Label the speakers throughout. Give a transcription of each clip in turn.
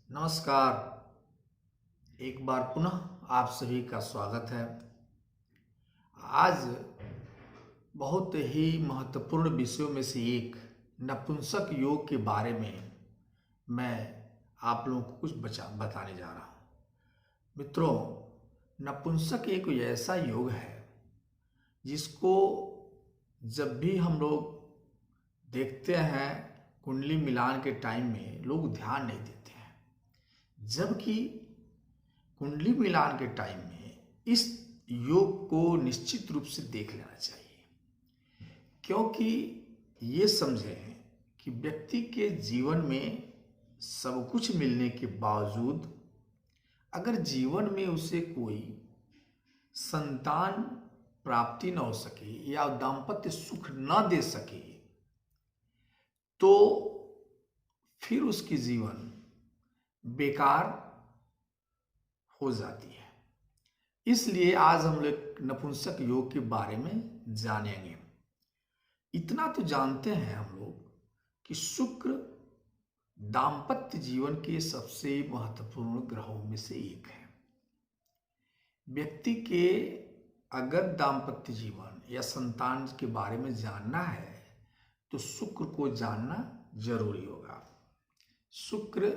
Speaker 1: नमस्कार। एक बार पुनः आप सभी का स्वागत है। आज बहुत ही महत्वपूर्ण विषयों में से एक नपुंसक योग के बारे में मैं आप लोगों को कुछ बताने जा रहा हूँ। मित्रों, नपुंसक एक ऐसा योग है जिसको जब भी हम लोग देखते हैं कुंडली मिलान के टाइम में लोग ध्यान नहीं देते हैं, जबकि कुंडली मिलान के टाइम में इस योग को निश्चित रूप से देख लेना चाहिए, क्योंकि ये समझें कि व्यक्ति के जीवन में सब कुछ मिलने के बावजूद अगर जीवन में उसे कोई संतान प्राप्ति न हो सके या दाम्पत्य सुख न दे सके तो फिर उसकी जीवन बेकार हो जाती है। इसलिए आज हम लोग नपुंसक योग के बारे में जानेंगे। इतना तो जानते हैं हम लोग कि शुक्र दाम्पत्य जीवन के सबसे महत्वपूर्ण ग्रहों में से एक है। व्यक्ति के अगर दाम्पत्य जीवन या संतान के बारे में जानना है तो शुक्र को जानना जरूरी होगा। शुक्र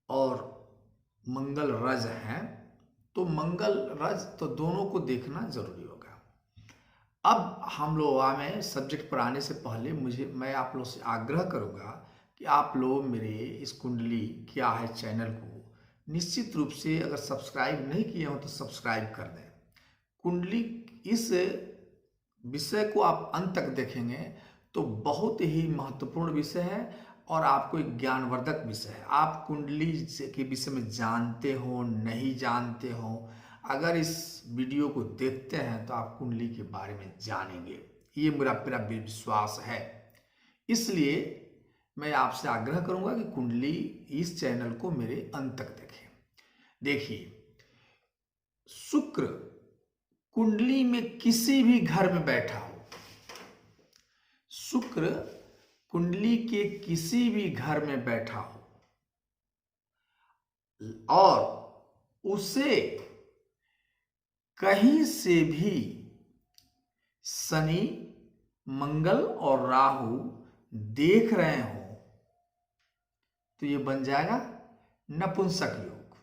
Speaker 1: और मंगल रज हैं, तो मंगल रज तो दोनों को देखना जरूरी होगा। अब हम लोग में सब्जेक्ट पर आने से पहले मैं आप लोग से आग्रह करूंगा कि आप लोग मेरे इस कुंडली क्या है चैनल को निश्चित रूप से अगर सब्सक्राइब नहीं किए हो तो सब्सक्राइब कर दें। कुंडली इस विषय को आप अंत तक देखेंगे तो बहुत ही महत्वपूर्ण विषय है और आपको एक ज्ञानवर्धक विषय है। आप कुंडली के विषय में जानते हो नहीं जानते हो, अगर इस वीडियो को देखते हैं तो आप कुंडली के बारे में जानेंगे, ये मेरा विश्वास है। इसलिए मैं आपसे आग्रह करूंगा कि कुंडली इस चैनल को मेरे अंत तक देखें। देखिए, शुक्र कुंडली में किसी भी घर में बैठा हो, शुक्र कुंडली के किसी भी घर में बैठा हो और उसे कहीं से भी शनि, मंगल और राहु देख रहे हो तो ये बन जाएगा नपुंसक योग,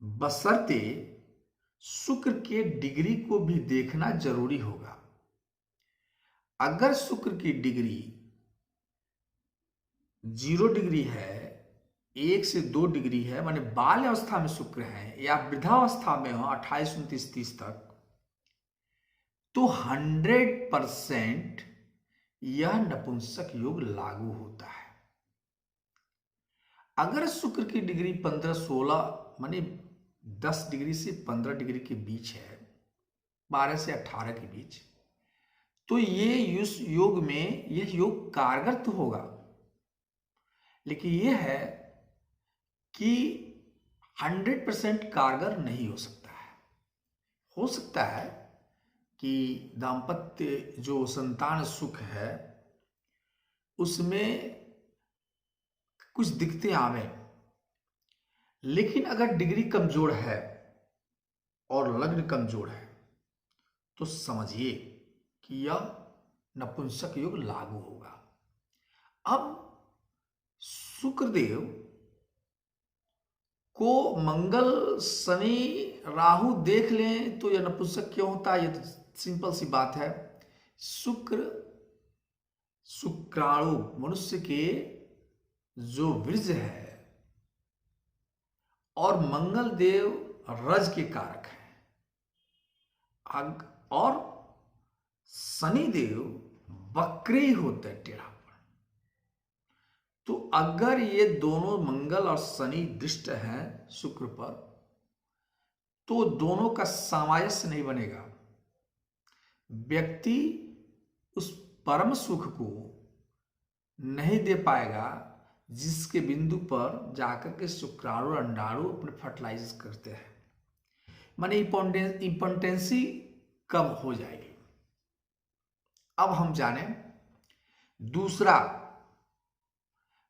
Speaker 1: बशर्ते शुक्र के डिग्री को भी देखना जरूरी होगा। अगर शुक्र की डिग्री 0 डिग्री है, 1 से 2 डिग्री है, माने बाल्य अवस्था में शुक्र है या वृद्धावस्था में हो 28, 29, 30 तक, तो 100% यह नपुंसक योग लागू होता है। अगर शुक्र की डिग्री 15, 16 माने 10 डिग्री से 15 डिग्री के बीच है, 12 से 18 के बीच, तो ये उस योग में यह योग कारगर तो होगा, लेकिन यह है कि 100% कारगर नहीं हो सकता है। हो सकता है कि दाम्पत्य जो संतान सुख है उसमें कुछ दिक्कतें आवे, लेकिन अगर डिग्री कमजोर है और लग्न कमजोर है तो समझिए कि यह नपुंसक योग लागू होगा। अब शुक्रदेव को मंगल, शनि, राहु देख लें तो यह नपुंसक क्यों होता है? ये तो सिंपल सी बात है। शुक्र शुक्राणु मनुष्य के जो वीर्य है और मंगल देव रज के कारक है और शनिदेव वक्री होते हैं, टेढ़ापन। तो अगर ये दोनों मंगल और शनि दृष्ट हैं शुक्र पर तो दोनों का सामंजस्य नहीं बनेगा। व्यक्ति उस परम सुख को नहीं दे पाएगा जिसके बिंदु पर जाकर के शुक्राणु और अंडाणु अपने फर्टिलाइज करते हैं। माने इम्पोर्टेंसी कब हो जाएगी। अब हम जाने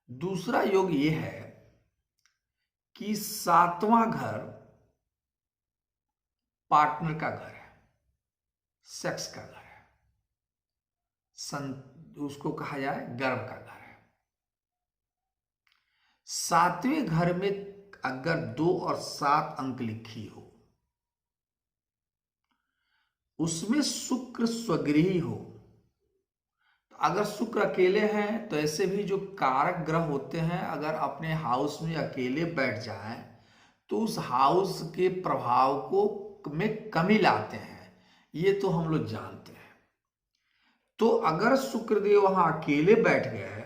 Speaker 1: दूसरा योग ये है कि सातवां घर पार्टनर का घर है, सेक्स का घर है, उसको कहा जाए गर्भ का घर है। सातवें घर में अगर 2 और 7 अंक लिखी हो, उसमें शुक्र स्वगृही हो, तो अगर शुक्र अकेले हैं तो ऐसे भी जो कारक ग्रह होते हैं अगर अपने हाउस में अकेले बैठ जाएं तो उस हाउस के प्रभाव को में कमी लाते हैं, ये तो हम लोग जानते हैं। तो अगर शुक्रदेव वहां अकेले बैठ गए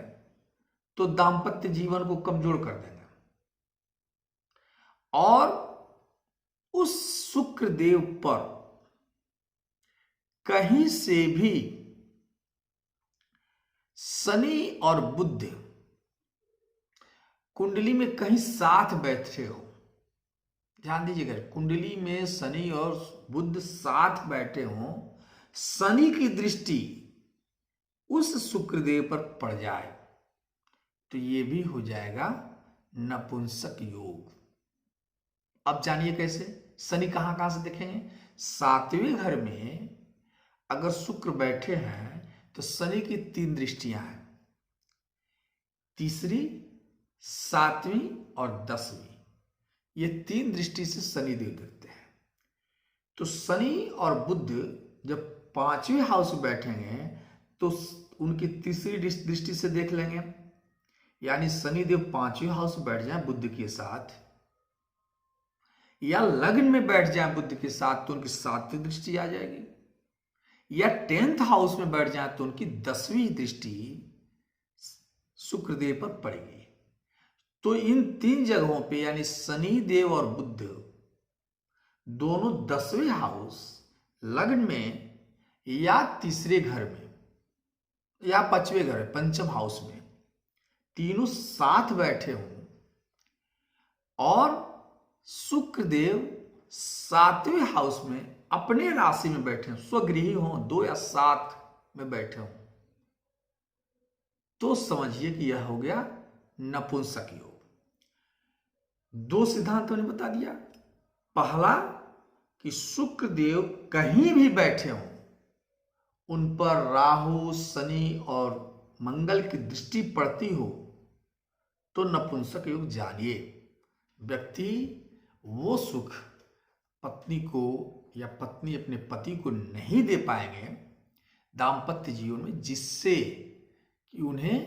Speaker 1: तो दाम्पत्य जीवन को कमजोर कर देंगे, और उस शुक्रदेव पर कहीं से भी शनि और बुध कुंडली में कहीं साथ बैठे हो, ध्यान दीजिएगा, कुंडली में शनि और बुध साथ बैठे हो, शनि की दृष्टि उस शुक्रदेव पर पड़ जाए तो ये भी हो जाएगा नपुंसक योग। अब जानिए कैसे। शनि कहां कहां से देखेंगे, सातवें घर में अगर शुक्र बैठे हैं तो शनि की 3 दृष्टियां हैं, तीसरी, 7वीं और 10वीं, ये 3 दृष्टि से शनि देव देखते हैं। तो शनि और बुध जब 5वें हाउस में बैठेंगे तो उनकी तीसरी दृष्टि से देख लेंगे, यानी शनि देव 5वें हाउस में बैठ जाए बुध के साथ, या लग्न में बैठ जाए बुध के साथ तो उनकी 7वीं दृष्टि आ जाएगी, या 10th हाउस में बैठ जाए तो उनकी 10वीं दृष्टि शुक्रदेव पर पड़ेगी। तो इन 3 जगहों पे यानी शनि देव और बुध दोनों 10वें हाउस, लग्न में या तीसरे घर में या 5वें घर में, पंचम हाउस में, तीनों साथ बैठे हों और शुक्रदेव 7वें हाउस में अपने राशि में बैठे हों, स्वगृही हों, 2 या 7 में बैठे हों, तो समझिए कि यह हो गया नपुंसक योग। 2 सिद्धांतों ने बता दिया। पहला कि शुक्रदेव कहीं भी बैठे हों, उन पर राहु, शनि और मंगल की दृष्टि पड़ती हो तो नपुंसक योग जानिए। व्यक्ति वो सुख पत्नी को या पत्नी अपने पति को नहीं दे पाएंगे दाम्पत्य जीवन में, जिससे कि उन्हें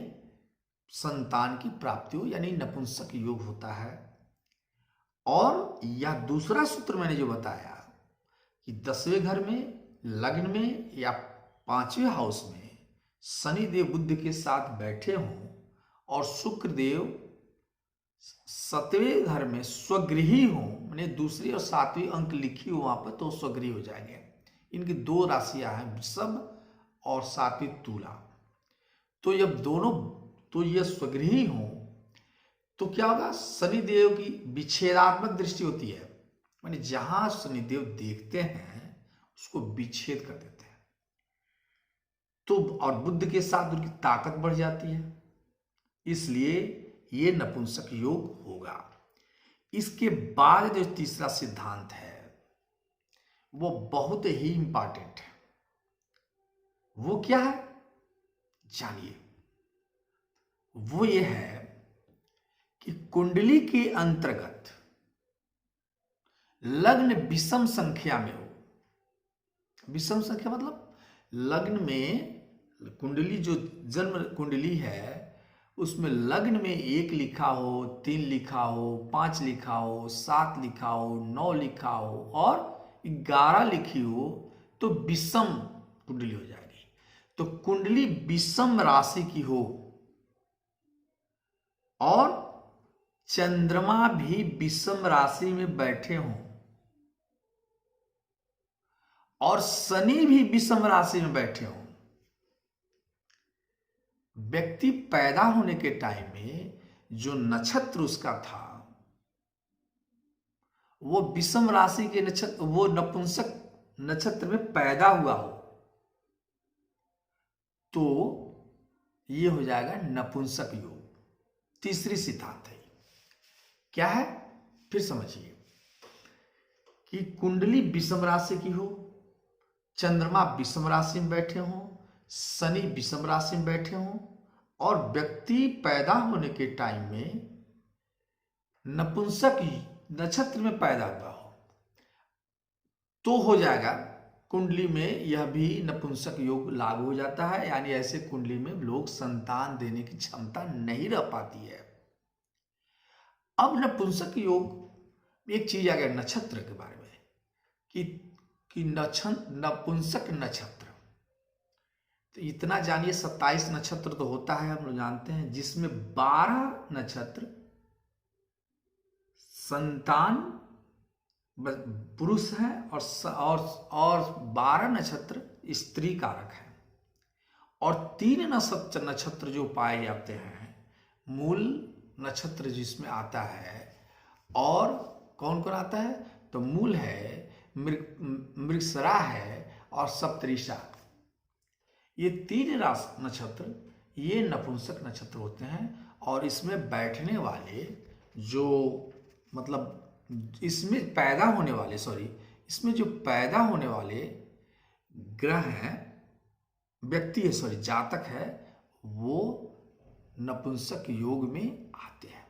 Speaker 1: संतान की प्राप्ति हो, यानी नपुंसक योग होता है। और यह दूसरा सूत्र मैंने जो बताया कि 10वें घर में, लग्न में या 5वें हाउस में शनि देव बुध के साथ बैठे हों और शुक्रदेव 7वें घर में स्वगृही हों, मैंने दूसरी और 7वीं अंक लिखी हो वहां पर, तो स्वगृही हो जाएंगे। इनकी 2 राशियां हैं, वृषभ और 7वीं तुला। तो जब दोनों तो ये स्वगृही हों तो क्या होगा, शनिदेव की विच्छेदात्मक दृष्टि होती है, माने जहां शनिदेव देखते हैं उसको विच्छेद कर देते हैं। तो और बुध के साथ उनकी ताकत बढ़ जाती है, इसलिए ये नपुंसक योग होगा। इसके बाद जो तीसरा सिद्धांत है वो बहुत ही इंपॉर्टेंट है। वो क्या है जानिए। वो ये है कि कुंडली के अंतर्गत लग्न विषम संख्या में हो। विषम संख्या मतलब लग्न में कुंडली, जो जन्म कुंडली है उसमें लग्न में 1 लिखा हो, 3 लिखा हो, 5 लिखा हो, 7 लिखा हो, 9 लिखा हो और 11 लिखी हो तो विषम कुंडली हो जाएगी। तो कुंडली विषम राशि की हो और चंद्रमा भी विषम राशि में बैठे हों और शनि भी विषम राशि में बैठे हों, व्यक्ति पैदा होने के टाइम में जो नक्षत्र उसका था वो विषम राशि के नक्षत्र, वो नपुंसक नक्षत्र में पैदा हुआ हो तो ये हो जाएगा नपुंसक योग। तीसरी सिद्धांत है, क्या है फिर समझिए कि कुंडली विषम राशि की हो, चंद्रमा विषम राशि में बैठे हों, शनि विषम राशि में बैठे हों और व्यक्ति पैदा होने के टाइम में नपुंसक नक्षत्र में पैदा हुआ हो तो हो जाएगा कुंडली में यह भी नपुंसक योग लागू हो जाता है। यानी ऐसे कुंडली में लोग संतान देने की क्षमता नहीं रह पाती है। अब नपुंसक योग एक चीज आ गया नक्षत्र के बारे में कि नपुंसक नक्षत्र, तो इतना जानिए 27 नक्षत्र तो होता है, हम लोग जानते हैं, जिसमें 12 नक्षत्र संतान पुरुष है और 12 नक्षत्र स्त्री कारक है और 3 नक्षत्र जो पाए जाते हैं मूल नक्षत्र जिसमें आता है। और कौन कौन आता है तो मूल है, मृगशिरा है और सप्तऋषा। ये 3 नक्षत्र ये नपुंसक नक्षत्र होते हैं और इसमें बैठने वाले जो मतलब इसमें पैदा होने वाले इसमें जो पैदा होने वाले ग्रह हैं, व्यक्ति है जातक है, वो नपुंसक योग में आते हैं।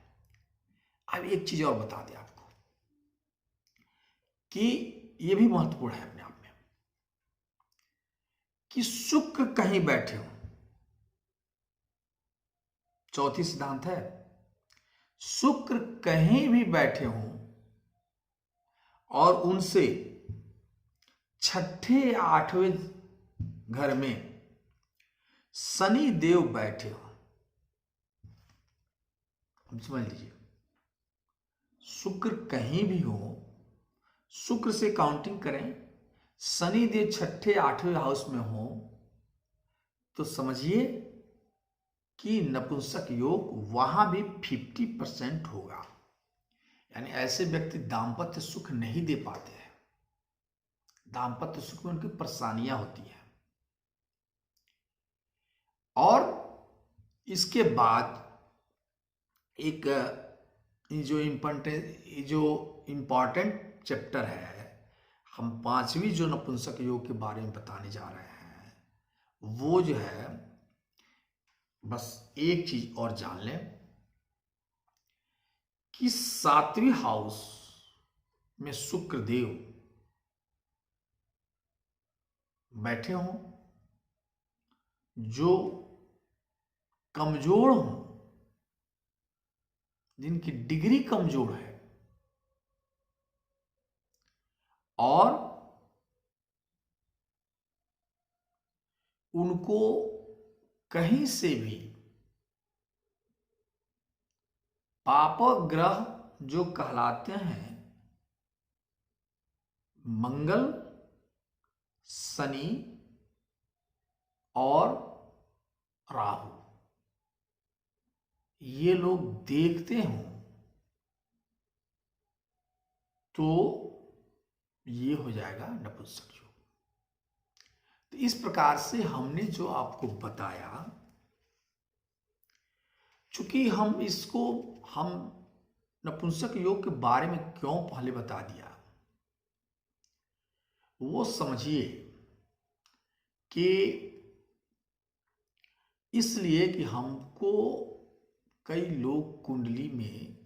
Speaker 1: अब एक चीज और बता दें आपको कि ये भी महत्वपूर्ण है अपने आप में कि शुक्र कहीं बैठे हो, चौथी सिद्धांत है, शुक्र कहीं भी बैठे हों और उनसे 6ठे 8वें घर में शनि देव बैठे हो, अब समझ लीजिए, शुक्र कहीं भी हो, शुक्र से काउंटिंग करें, शनि देव 6ठे 8वें हाउस में हो तो समझिए कि नपुंसक योग वहां भी 50% होगा। यानी ऐसे व्यक्ति दाम्पत्य सुख नहीं दे पाते हैं, दाम्पत्य सुख में उनकी परेशानियां होती हैं। और इसके बाद एक जो इम्पोर्टेंट चैप्टर है, हम 5वीं जो नपुंसक योग के बारे में बताने जा रहे हैं, वो जो है बस एक चीज और जान लें कि 7वीं हाउस में शुक्र देव बैठे हों, जो कमजोर हों, जिनकी डिग्री कमजोर है और उनको कहीं से भी पाप ग्रह जो कहलाते हैं मंगल, शनि और राहु, ये लोग देखते हों तो ये हो जाएगा नपुंसक योग। तो इस प्रकार से हमने जो आपको बताया, चूंकि हम नपुंसक योग के बारे में क्यों पहले बता दिया, वो समझिए कि इसलिए कि हमको कई लोग कुंडली में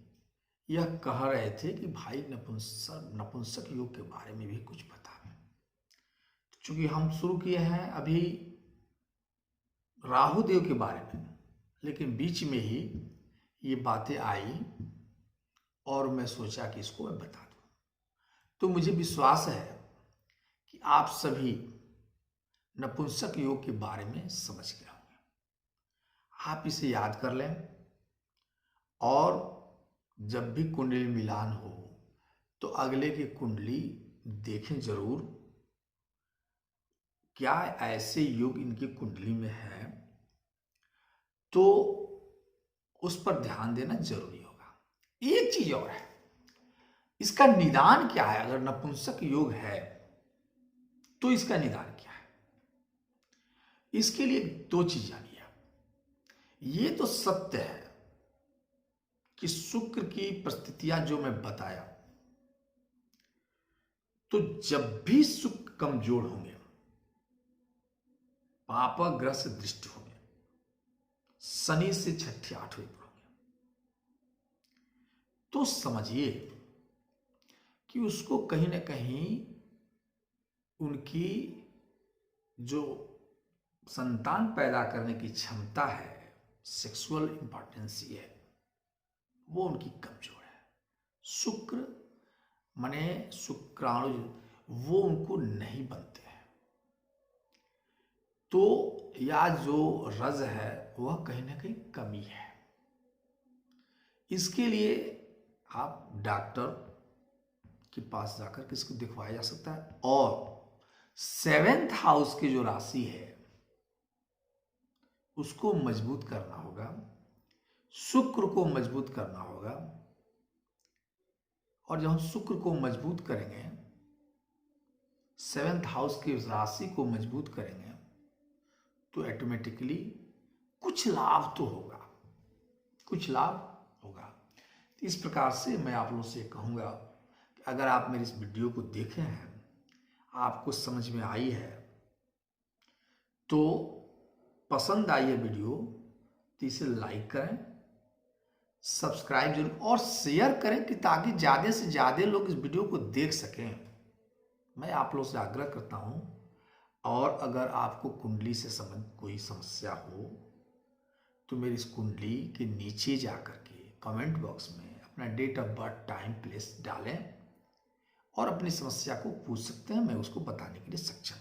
Speaker 1: यह कह रहे थे कि भाई नपुंसक योग के बारे में भी कुछ बता। चूंकि हम शुरू किए हैं अभी राहु देव के बारे में, लेकिन बीच में ही ये बातें आई और मैं सोचा कि इसको मैं बता दूं। तो मुझे विश्वास है कि आप सभी नपुंसक योग के बारे में समझ गए होंगे। आप इसे याद कर लें और जब भी कुंडली मिलान हो तो अगले की कुंडली देखें जरूर, क्या ऐसे योग इनकी कुंडली में है, तो उस पर ध्यान देना जरूरी होगा। एक चीज और है, इसका निदान क्या है? अगर नपुंसक योग है तो इसका निदान क्या है? इसके लिए दो चीज जानिए आप। ये तो सत्य है कि शुक्र की परिस्थितियां जो मैं बताया, तो जब भी शुक्र कमजोर होंगे, पापग्रस्त दृष्टि होंगे, शनि से छठी आठवीं पर होंगे, तो समझिए कि उसको कहीं ना कहीं उनकी जो संतान पैदा करने की क्षमता है, सेक्सुअल इंपॉर्टेंसी है, वो उनकी कमजोर है। शुक्र माने शुक्राणु वो उनको नहीं बनते हैं, तो या जो रज है वह कहीं ना कहीं कमी है। इसके लिए आप डॉक्टर के पास जाकर किसको दिखवाया जा सकता है, और 7th हाउस की जो राशि है उसको मजबूत करना होगा, शुक्र को मजबूत करना होगा। और जब हम शुक्र को मजबूत करेंगे, 7th हाउस की राशि को मजबूत करेंगे, तो ऑटोमेटिकली कुछ लाभ तो होगा, कुछ लाभ होगा। इस प्रकार से मैं आप लोगों से कहूँगा कि अगर आप मेरी इस वीडियो को देखे हैं, आपको समझ में आई है, तो पसंद आई है वीडियो तो इसे लाइक करें, सब्सक्राइब जरूर और शेयर करें कि ताकि ज़्यादा से ज़्यादा लोग इस वीडियो को देख सकें। मैं आप लोगों से आग्रह करता हूं। और अगर आपको कुंडली से संबंधित कोई समस्या हो तो मेरी इस कुंडली के नीचे जाकर के कमेंट बॉक्स में अपना date of birth, time, place डालें और अपनी समस्या को पूछ सकते हैं, मैं उसको बताने के लिए सक्षम